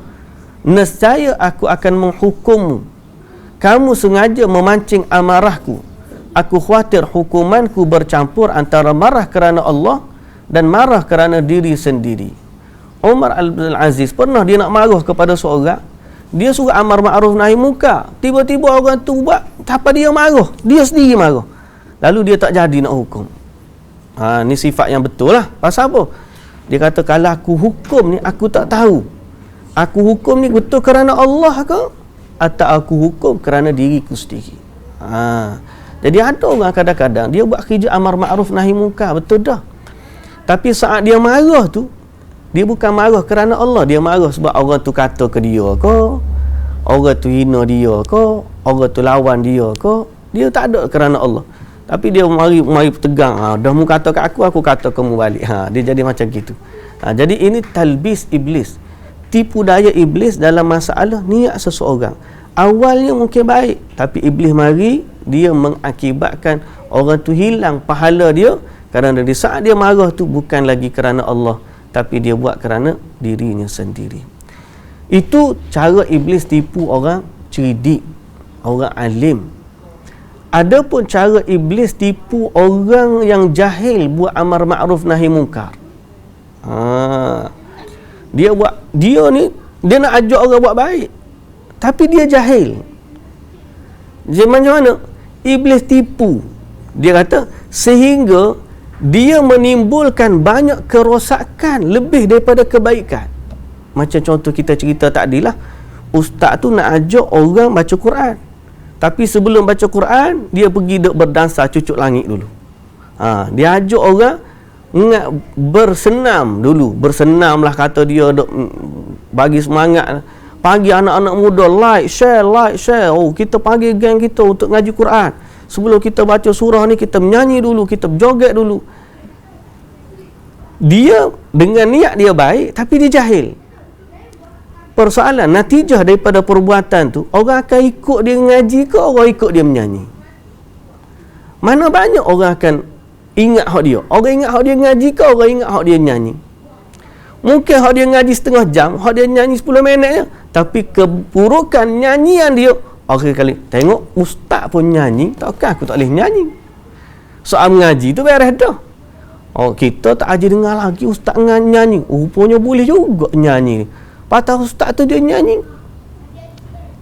nescaya aku akan menghukummu. Kamu sengaja memancing amarahku. Aku khawatir hukumanku bercampur antara marah kerana Allah dan marah kerana diri sendiri. Umar bin Aziz pernah dia nak marah kepada seorang, dia suruh amar ma'ruf nahi munkar. Tiba-tiba orang tu buat, apa dia marah? Dia sendiri marah. Lalu dia tak jadi nak hukum. Ni sifat yang betul lah. Pasal apa? Dia kata, kalau aku hukum ni, aku tak tahu aku hukum ni betul kerana Allah ke, atau aku hukum kerana diriku sendiri. Jadi ada orang kadang-kadang dia buat kerja amar ma'ruf nahi munkar, betul dah, tapi saat dia marah tu, dia bukan marah kerana Allah, dia marah sebab orang tu kata ke dia ke, orang tu hina dia ke, orang tu lawan dia ke. Dia tak ada kerana Allah, tapi dia mari tegang. Dah mu kata kat aku kata kamu balik. Dia jadi macam gitu. Jadi ini talbis iblis, tipu daya iblis dalam masalah niat seseorang. Awalnya mungkin baik, tapi iblis mari, dia mengakibatkan orang tu hilang pahala dia, kerana di saat dia marah tu bukan lagi kerana Allah, tapi dia buat kerana dirinya sendiri. Itu cara iblis tipu orang cerdik, orang alim. Adapun cara iblis tipu orang yang jahil buat amar ma'ruf nahi munkar. Dia nak ajak orang buat baik, tapi dia jahil. Jadi macam mana? Iblis tipu. Dia kata sehingga dia menimbulkan banyak kerosakan lebih daripada kebaikan. Macam contoh kita cerita tadi lah, ustaz tu nak ajak orang baca Quran, tapi sebelum baca Quran dia pergi duk berdansa cucuk langit dulu. Dia ajak orang bersenam dulu. Bersenam lah kata dia, duk bagi semangat. Pagi anak-anak muda like share. Oh, kita panggil geng kita untuk ngaji Quran. Sebelum kita baca surah ni, kita menyanyi dulu, kita berjoget dulu. Dia dengan niat dia baik, tapi dia jahil. Persoalan natijah daripada perbuatan tu, orang akan ikut dia ngaji ke orang ikut dia menyanyi? Mana banyak orang akan ingat hak dia? Orang ingat hak dia ngaji ke orang ingat hak dia nyanyi? Mungkin hak dia ngaji setengah jam, hak dia nyanyi 10 minit je. Tapi keburukan nyanyian dia, akhir kali tengok ustaz pun nyanyi, takkan aku tak boleh nyanyi. Soal mengaji tu beres dah. Oh, kita tak aja dengar lagi ustaz nyanyi. Rupanya boleh juga nyanyi. Patah ustaz tu dia nyanyi.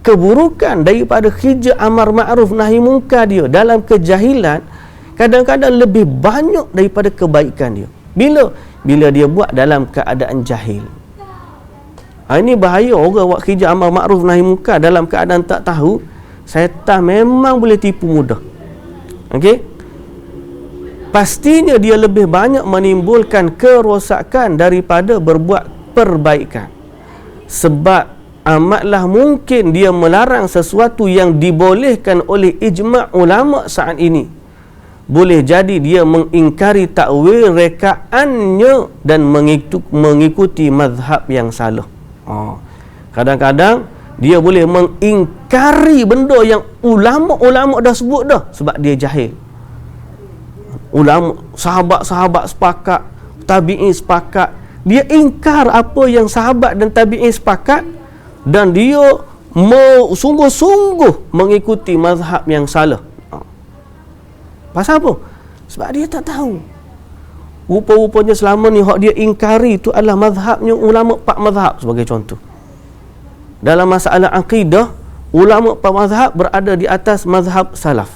Keburukan daripada kerja amar ma'ruf nahi munkar dia dalam kejahilan kadang-kadang lebih banyak daripada kebaikan dia. Bila dia buat dalam keadaan jahil. Ini bahaya orang buat kerja amar ma'ruf nahi munkar dalam keadaan tak tahu. Syaitan memang boleh tipu mudah. Okey? Pastinya dia lebih banyak menimbulkan kerosakan daripada berbuat perbaikan. Sebab amatlah mungkin dia melarang sesuatu yang dibolehkan oleh ijma' ulama saat ini. Boleh jadi dia mengingkari takwil rekaannya dan mengikuti mazhab yang salah. Kadang-kadang dia boleh mengingkari benda yang ulama-ulama dah sebut dah sebab dia jahil. Ulama, sahabat-sahabat sepakat, tabi'in sepakat, dia ingkar apa yang sahabat dan tabi'in sepakat dan dia sungguh-sungguh mengikuti mazhab yang salah. Pasal apa? Sebab dia tak tahu. Rupa-rupanya selama ni hak dia ingkari itu adalah mazhabnya ulama 4 mazhab sebagai contoh. Dalam masalah akidah, ulama 4 mazhab berada di atas mazhab salaf.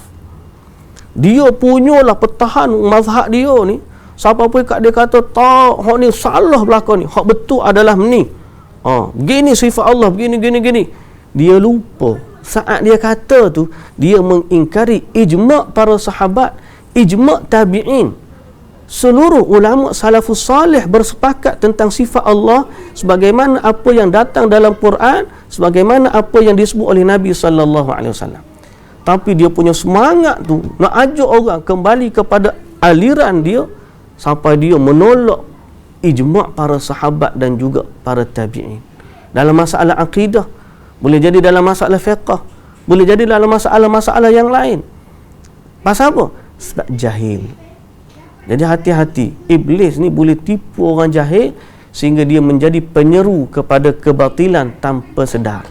Dia punyalah pertahan mazhab dia ni. Siapa pun kat dia kata tak, hak ni salah belakang ni. Hak betul adalah ni. Begini sifat Allah, begini. Dia lupa. Saat dia kata tu, dia mengingkari ijma' para sahabat, ijma' tabi'in. Seluruh ulama salafus salih bersepakat tentang sifat Allah sebagaimana apa yang datang dalam Quran, sebagaimana apa yang disebut oleh Nabi SAW. Tapi dia punya semangat tu nak ajak orang kembali kepada aliran dia sampai dia menolak ijma' para sahabat dan juga para tabi'in. Dalam masalah akidah, boleh jadi dalam masalah fiqh, boleh jadi dalam masalah-masalah yang lain. Pasal apa? Sebab jahil. Jadi hati-hati. Iblis ni boleh tipu orang jahil sehingga dia menjadi penyeru kepada kebatilan tanpa sedar.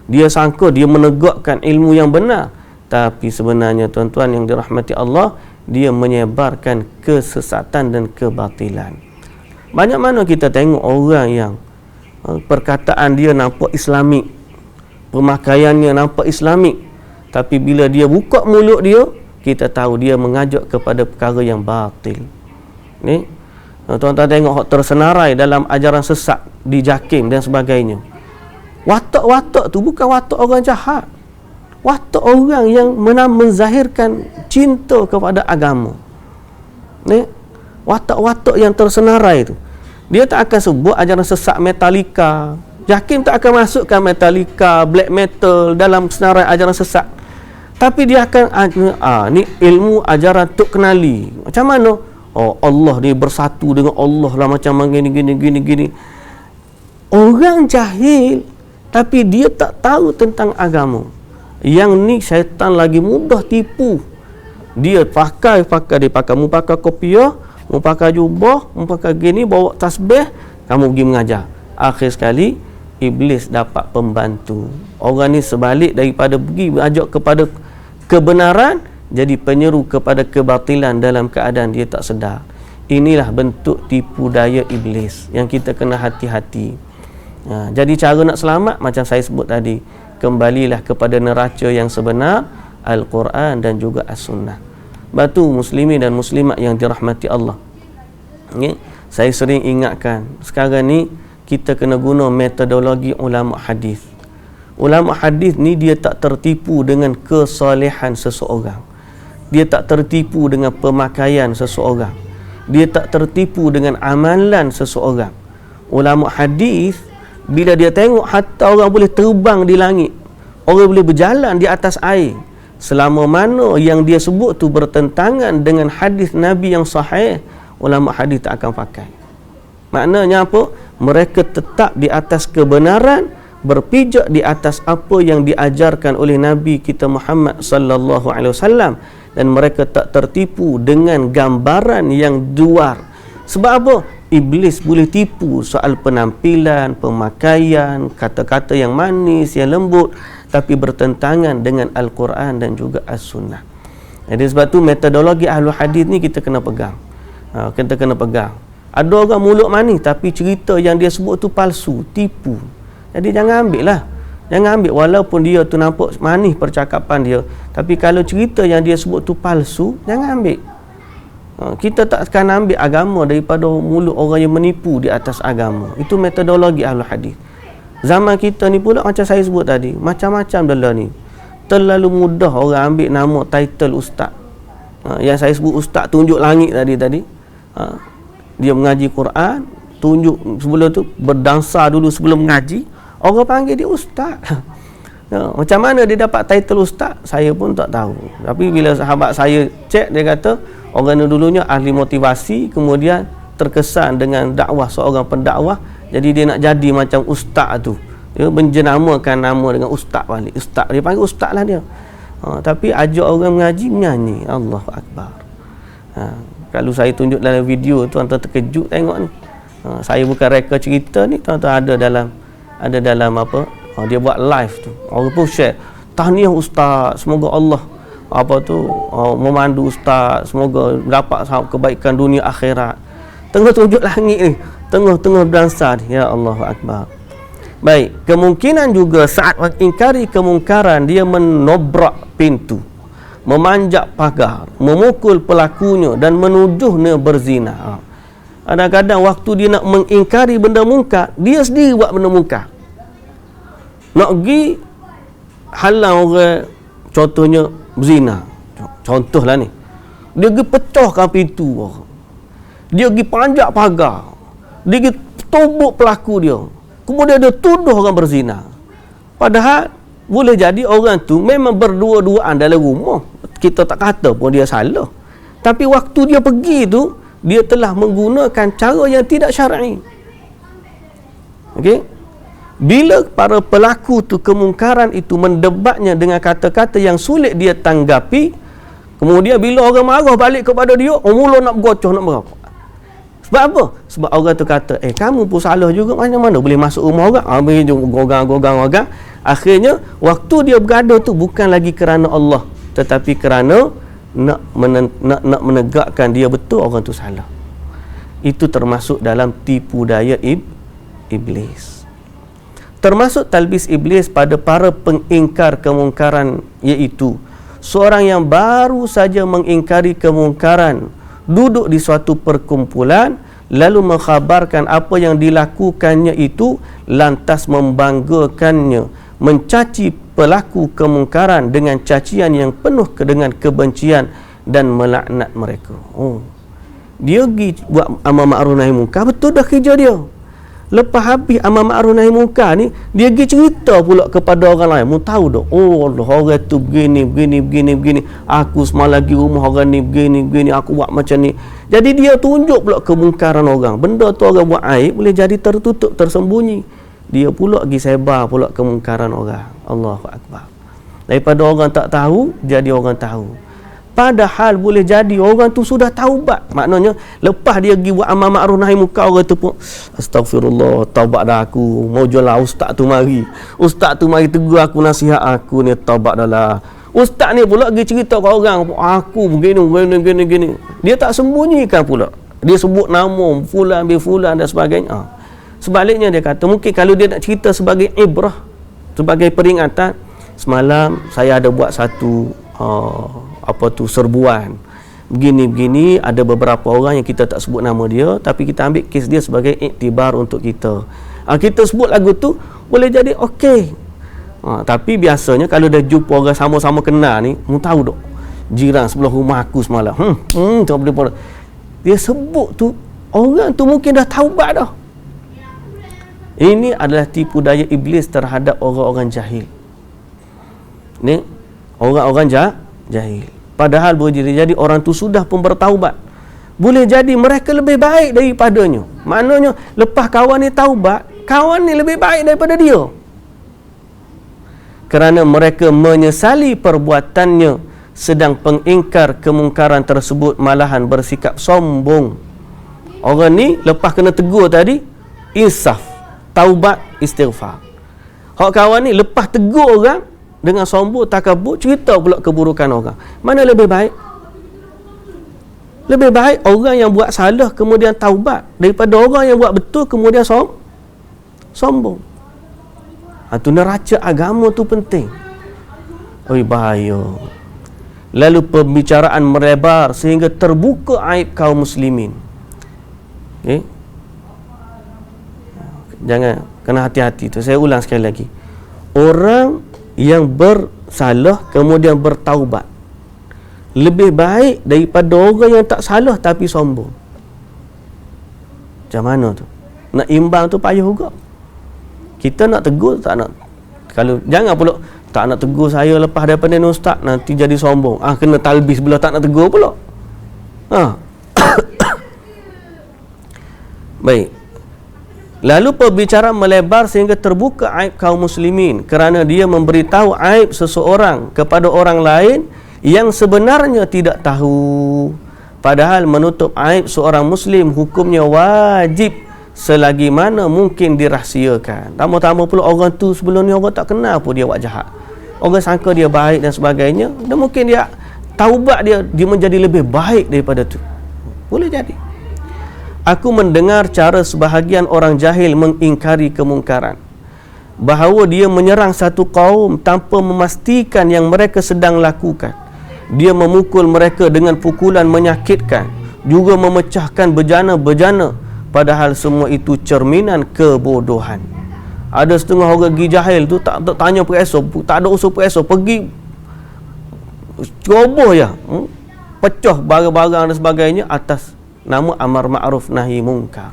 Dia sangka dia menegakkan ilmu yang benar, tapi sebenarnya tuan-tuan yang dirahmati Allah, dia menyebarkan kesesatan dan kebatilan. Banyak mana kita tengok orang yang perkataan dia nampak islamik, pemakaiannya nampak islamik, tapi bila dia buka mulut dia, kita tahu dia mengajak kepada perkara yang batil. Ni tuan-tuan tengok hak tersenarai dalam ajaran sesat di JAKIM dan sebagainya. Watak-watak tu bukan watak orang jahat, watak orang yang menzahirkan cinta kepada agama. Ni watak-watak yang tersenarai tu, dia tak akan sebut ajaran sesat Metallica. JAKIM tak akan masukkan Metallica, black metal dalam senarai ajaran sesat. Tapi dia akan ni ilmu ajaran tok kenali. Macam mana? Allah ni bersatu dengan Allah lah, macam gini. Orang jahil tapi dia tak tahu tentang agama. Yang ni syaitan lagi mudah tipu. Dia pakai mu pakai kopiah, mu pakai jubah, mu pakai gini, bawa tasbih, kamu pergi mengajar. Akhir sekali iblis dapat pembantu. Orang ni sebalik daripada pergi ajak kepada kebenaran, jadi penyeru kepada kebatilan dalam keadaan dia tak sedar. Inilah bentuk tipu daya iblis yang kita kena hati-hati. Jadi cara nak selamat macam saya sebut tadi, kembalilah kepada neraca yang sebenar, Al-Quran dan juga As-Sunnah. Batu muslimin dan muslimat yang dirahmati Allah, saya sering ingatkan, sekarang ni kita kena guna metodologi ulama hadis. Ulama hadis ni dia tak tertipu dengan kesalehan seseorang, dia tak tertipu dengan pemakaian seseorang, dia tak tertipu dengan amalan seseorang. Ulama hadis bila dia tengok hatta orang boleh terbang di langit, orang boleh berjalan di atas air, selama mana yang dia sebut tu bertentangan dengan hadis Nabi yang sahih, ulama hadis tak akan pakai. Maknanya apa? Mereka tetap di atas kebenaran, berpijak di atas apa yang diajarkan oleh Nabi kita Muhammad sallallahu alaihi wasallam, dan mereka tak tertipu dengan gambaran yang luar. Sebab apa? iblis boleh tipu soal penampilan, pemakaian, kata-kata yang manis, yang lembut, tapi bertentangan dengan Al-Quran dan juga As-Sunnah. Jadi sebab tu metodologi Ahlul Hadis ni kita kena pegang. Kita kena pegang. Ada orang mulut manis tapi cerita yang dia sebut tu palsu, tipu. Jadi jangan ambil lah. Jangan ambil walaupun dia tu nampak manis percakapan dia, tapi kalau cerita yang dia sebut tu palsu, jangan ambil. Kita tak akan ambil agama daripada mulut orang yang menipu di atas agama. Itu metodologi Ahlul Hadis. Zaman kita ni pula macam saya sebut tadi, macam-macam dah ni. Terlalu mudah orang ambil nama title ustaz. Yang saya sebut ustaz tunjuk langit tadi. Dia mengaji Quran, tunjuk sebelum tu berdansa dulu sebelum mengaji, orang panggil dia ustaz. Macam mana dia dapat title ustaz, saya pun tak tahu. Tapi bila sahabat saya cek, dia kata orang ni dulunya ahli motivasi, kemudian terkesan dengan dakwah seorang pendakwah, jadi dia nak jadi macam ustaz tu. Dia menjenamakan nama dengan ustaz balik. Ustaz, dia panggil ustaz lah dia. Tapi ajak orang mengaji, menyanyi. Allahu Akbar. Kalau saya tunjuk dalam video tu, tuan-tuan terkejut tengok ni. Saya bukan reka cerita ni, tuan-tuan ada dalam apa? Dia buat live tu. Orang pun share. Tahniah ustaz, semoga Allah memandu ustaz, semoga dapat kebaikan dunia akhirat. Tengah tunjuk langit ni, tengah berdansa ni. Ya Allahu Akbar. Baik, kemungkinan juga saat mengingkari kemungkaran dia menobrak pintu, memanjat pagar, memukul pelakunya dan menuduhnya berzina. Kadang-kadang waktu dia nak mengingkari benda mungkar, dia sendiri buat benda mungkar. Nak pergi halang orang, contohnya berzina, contohlah ni, dia pergi pecahkan pintu orang, dia pergi panjat pagar, dia pergi tobok pelaku dia, kemudian dia tuduh orang berzina. Padahal boleh jadi orang tu memang berdua-duaan dalam rumah, kita tak kata pun dia salah, tapi waktu dia pergi tu, dia telah menggunakan cara yang tidak syar'i. Okey, bila para pelaku tu kemungkaran itu mendebatnya dengan kata-kata yang sulit dia tanggapi, kemudian bila orang marah balik kepada dia, mula nak bergocoh, nak berapa. Sebab apa? Sebab orang tu kata, kamu pun salah juga, mana boleh masuk rumah orang. Habis gogang. Akhirnya waktu dia bergaduh tu bukan lagi kerana Allah, tetapi kerana nak menegakkan dia betul orang tu salah. Itu termasuk dalam tipu daya iblis. Termasuk talbis iblis pada para pengingkar kemungkaran, iaitu seorang yang baru saja mengingkari kemungkaran, duduk di suatu perkumpulan, lalu mengkhabarkan apa yang dilakukannya itu, lantas membanggakannya, mencaci pelaku kemungkaran dengan cacian yang penuh dengan kebencian dan melaknat mereka. Dia pergi buat amal ma'ruf nahi munkar, betul dah kerja dia. Lepas habis amal ma'ruf nahi munkar ni, dia pergi cerita pula kepada orang lain. Mu tahu dah, Allah, orang tu begini. Aku semalam lagi rumah orang ni begini, aku buat macam ni. Jadi dia tunjuk pula kemungkaran orang. Benda tu orang buat aib boleh jadi tertutup, tersembunyi. Dia pula pergi sebar pula kemungkaran orang. Allahu Akbar. Daripada orang tak tahu, jadi orang tahu. Padahal boleh jadi orang tu sudah taubat. Maknanya lepas dia pergi buat amal ma'ruf nahi munkar, orang tu pun astagfirullah, taubat dah aku. Mau jualah ustaz tu mari. Ustaz tu mari tegur aku, nasihat aku ni, taubat dah lah. Ustaz ni pula pergi cerita ke orang, aku begini. Dia tak sembunyikan pula. Dia sebut nama fulan bin fulan dan sebagainya. Sebaliknya dia kata, mungkin kalau dia nak cerita sebagai ibrah, sebagai peringatan, semalam saya ada buat satu serbuan begini, ada beberapa orang yang kita tak sebut nama dia, tapi kita ambil kes dia sebagai iktibar untuk kita. Kita sebut lagu tu boleh jadi okey. Tapi biasanya kalau dah jumpa orang sama-sama kenal ni, mu tahu dok, jiran sebelah rumah aku semalam, dia sebut tu, orang tu mungkin dah taubat dah. Ini adalah tipu daya iblis terhadap orang-orang jahil. Ni orang-orang jahil. Padahal boleh jadi orang tu sudah pun bertaubat. Boleh jadi mereka lebih baik daripadanya. Maknanya lepas kawan ni taubat, kawan ni lebih baik daripada dia. Kerana mereka menyesali perbuatannya, sedang pengingkar kemungkaran tersebut malahan bersikap sombong. Orang ni lepas kena tegur tadi, insaf, taubat, istighfar. Hak kawan ni lepas tegur orang dengan sombong, takabur, cerita pula keburukan orang. Mana lebih baik? Lebih baik orang yang buat salah kemudian taubat daripada orang yang buat betul kemudian sombong. Itu neraca agama tu penting. Oi, bahaya. Lalu pembicaraan melebar sehingga terbuka aib kaum muslimin. Okay? Jangan, kena hati-hati tu. Saya ulang sekali lagi. Orang yang bersalah kemudian bertaubat lebih baik daripada orang yang tak salah tapi sombong. Macam mana tu? Nak imbang tu payah juga. Kita nak tegur, tak nak. Kalau jangan pula tak nak tegur saya lepas daripada ni ustaz, nanti jadi sombong. Kena talbis belah tak nak tegur pula. Baik. Lalu perbicaraan melebar sehingga terbuka aib kaum muslimin kerana dia memberitahu aib seseorang kepada orang lain yang sebenarnya tidak tahu. Padahal menutup aib seorang muslim hukumnya wajib selagi mana mungkin dirahsiakan. Tambah-tambah pula orang tu sebelum ni orang tak kenal pun dia buat jahat. Orang sangka dia baik dan sebagainya, dan mungkin dia taubat dia menjadi lebih baik daripada tu. Boleh jadi. Aku mendengar cara sebahagian orang jahil mengingkari kemungkaran, bahawa dia menyerang satu kaum tanpa memastikan yang mereka sedang lakukan. Dia memukul mereka dengan pukulan menyakitkan, juga memecahkan bejana-bejana, padahal semua itu cerminan kebodohan. Ada setengah orang pergi jahil tu tak tanya peresa, tak ada usul peresa, pergi ceroboh je, pecah barang-barang dan sebagainya atas nama amar ma'ruf nahi mungkar.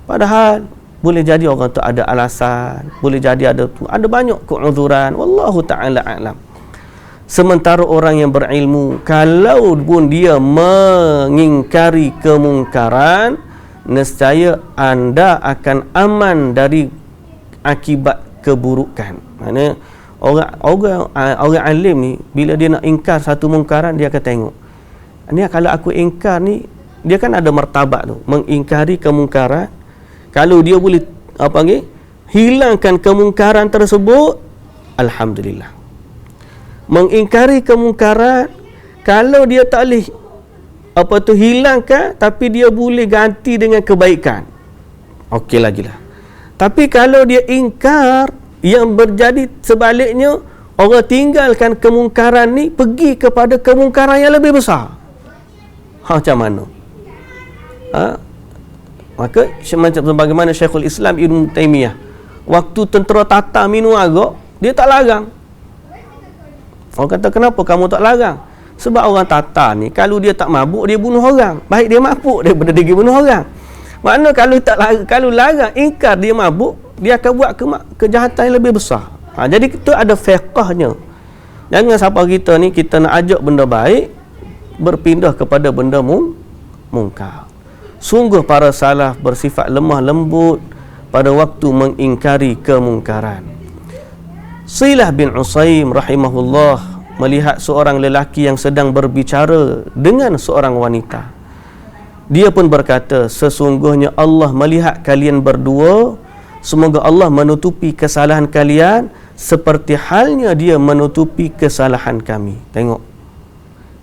Padahal boleh jadi orang tu ada alasan, boleh jadi ada banyak keuzuran, wallahu taala a'lam. Sementara orang yang berilmu, kalau pun dia mengingkari kemungkaran, nescaya anda akan aman dari akibat keburukan. Maksudnya orang alim ni bila dia nak ingkar satu mungkaran, dia akan tengok ni kalau aku ingkar ni, dia kan ada martabat tu, mengingkari kemungkaran. Kalau dia boleh hilangkan kemungkaran tersebut, alhamdulillah. Mengingkari kemungkaran, kalau dia tak boleh hilangkan, tapi dia boleh ganti dengan kebaikan, okey lagi lah. Tapi kalau dia ingkar, yang berjadi sebaliknya, orang tinggalkan kemungkaran ni, pergi kepada kemungkaran yang lebih besar. Macam mana? Maka sebagaimana Syekhul Islam Ibn Taymiyah, waktu tentera Tatar minum arak, dia tak larang. Orang kata, kenapa kamu tak larang? Sebab orang Tatar ni, kalau dia tak mabuk, dia bunuh orang. Baik dia mabuk daripada dia bunuh orang. Makna kalau larang, ingkar dia mabuk, dia akan buat kejahatan yang lebih besar. Jadi itu ada fiqahnya. Jangan siapa kita ni, kita nak ajak benda baik, berpindah kepada benda mungkar. Sungguh para salaf bersifat lemah lembut pada waktu mengingkari kemungkaran. Silah bin Usaim rahimahullah melihat seorang lelaki yang sedang berbicara dengan seorang wanita. Dia pun berkata, sesungguhnya Allah melihat kalian berdua, semoga Allah menutupi kesalahan kalian seperti halnya dia menutupi kesalahan kami. Tengok,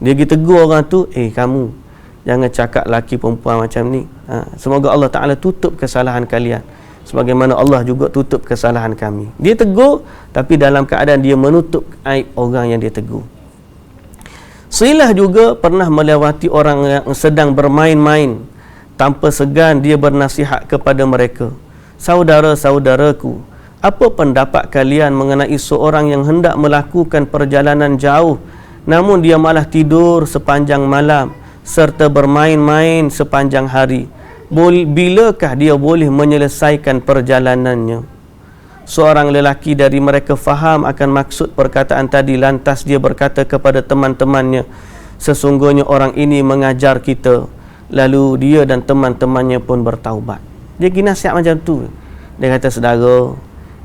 dia pergi tegur orang tu, kamu jangan cakap laki perempuan macam ni. Semoga Allah Ta'ala tutup kesalahan kalian sebagaimana Allah juga tutup kesalahan kami. Dia tegur, tapi dalam keadaan dia menutup aib orang yang dia tegur. Silah juga pernah melewati orang yang sedang bermain-main. Tanpa segan dia bernasihat kepada mereka, saudara-saudaraku, apa pendapat kalian mengenai seorang yang hendak melakukan perjalanan jauh, namun dia malah tidur sepanjang malam serta bermain-main sepanjang hari? Bilakah dia boleh menyelesaikan perjalanannya? Seorang lelaki dari mereka faham akan maksud perkataan tadi, lantas dia berkata kepada teman-temannya, sesungguhnya orang ini mengajar kita. Lalu dia dan teman-temannya pun bertaubat. Dia pergi nasihat macam tu. Dia kata, saudara,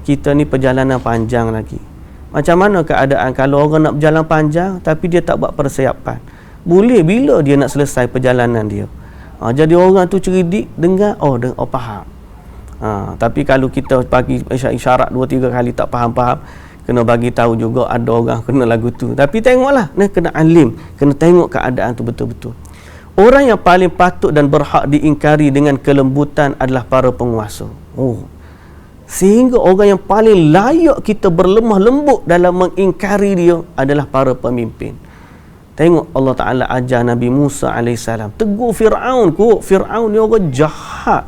kita ni perjalanan panjang lagi. Macam mana keadaan kalau orang nak berjalan panjang tapi dia tak buat persiapan? Boleh bila dia nak selesai perjalanan dia? Jadi orang tu cerdik, dengar, faham. Tapi kalau kita bagi isyarat 2-3 kali tak faham-faham, kena bagi tahu juga ada orang kena lagu tu. Tapi tengoklah, kena alim, kena tengok keadaan tu betul-betul. Orang yang paling patut dan berhak diingkari dengan kelembutan adalah para penguasa. Sehingga orang yang paling layak kita berlemah lembut dalam mengingkari dia adalah para pemimpin. Tengok Allah Ta'ala ajar Nabi Musa AS tegur Fir'aun. Fir'aun ni orang jahat.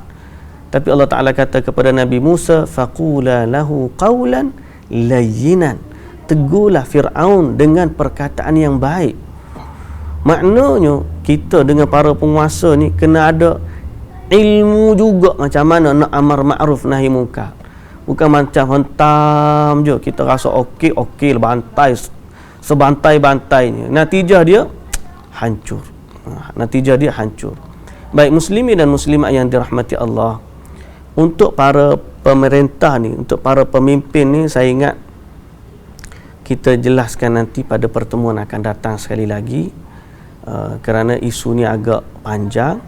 Tapi Allah Ta'ala kata kepada Nabi Musa, faqula lahu qawlan layyinan. Tegurlah Fir'aun dengan perkataan yang baik. Maknanya kita dengan para penguasa ni kena ada ilmu juga macam mana nak amar ma'ruf nahi munkar. Bukan macam hentam je kita rasa okey bantai sebantai-bantainya. Natijah dia hancur. Baik muslimin dan muslimat yang dirahmati Allah, untuk para pemerintah ni, untuk para pemimpin ni, saya ingat kita jelaskan nanti pada pertemuan akan datang sekali lagi, kerana isu ni agak panjang,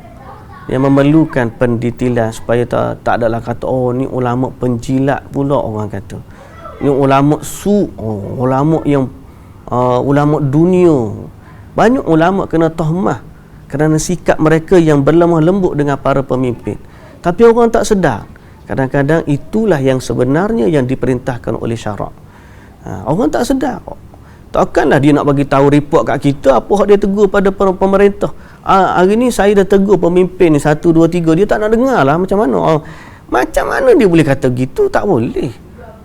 yang memerlukan pendetailan supaya tak adalah kata ni ulama penjilat pula orang kata, ni ulama ulama yang ulama dunia. Banyak ulama kena tahmah kerana sikap mereka yang berlemah lembut dengan para pemimpin. Tapi orang tak sedar, kadang-kadang itulah yang sebenarnya yang diperintahkan oleh syarak. Orang tak sedar. Takkanlah dia nak bagi tahu report kat kita apa hak dia tegur pada pemerintah. Hari ni saya dah tegur pemimpin ni 1, 2, 3, dia tak nak dengar lah. Macam mana dia boleh kata gitu? Tak boleh.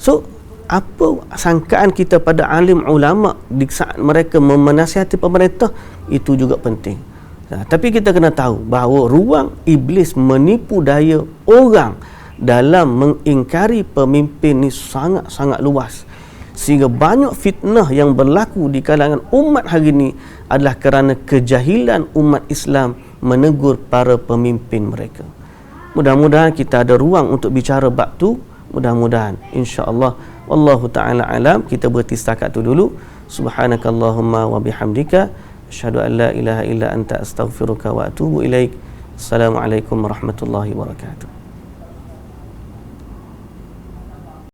So apa sangkaan kita pada alim ulama di saat mereka menasihati pemerintah, itu juga penting. Tapi kita kena tahu bahawa ruang iblis menipu daya orang dalam mengingkari pemimpin ni sangat-sangat luas, sehingga banyak fitnah yang berlaku di kalangan umat hari ini adalah kerana kejahilan umat Islam menegur para pemimpin mereka. Mudah-mudahan kita ada ruang untuk bicara bab tu. Mudah-mudahan, insya-Allah. Wallahu ta'ala alam. Kita berhenti setakat tu dulu. Subhanakallahumma wa bihamdika asyhadu an la ilaha illa anta astaghfiruka wa atubu ilaik. Assalamualaikum warahmatullahi wabarakatuh.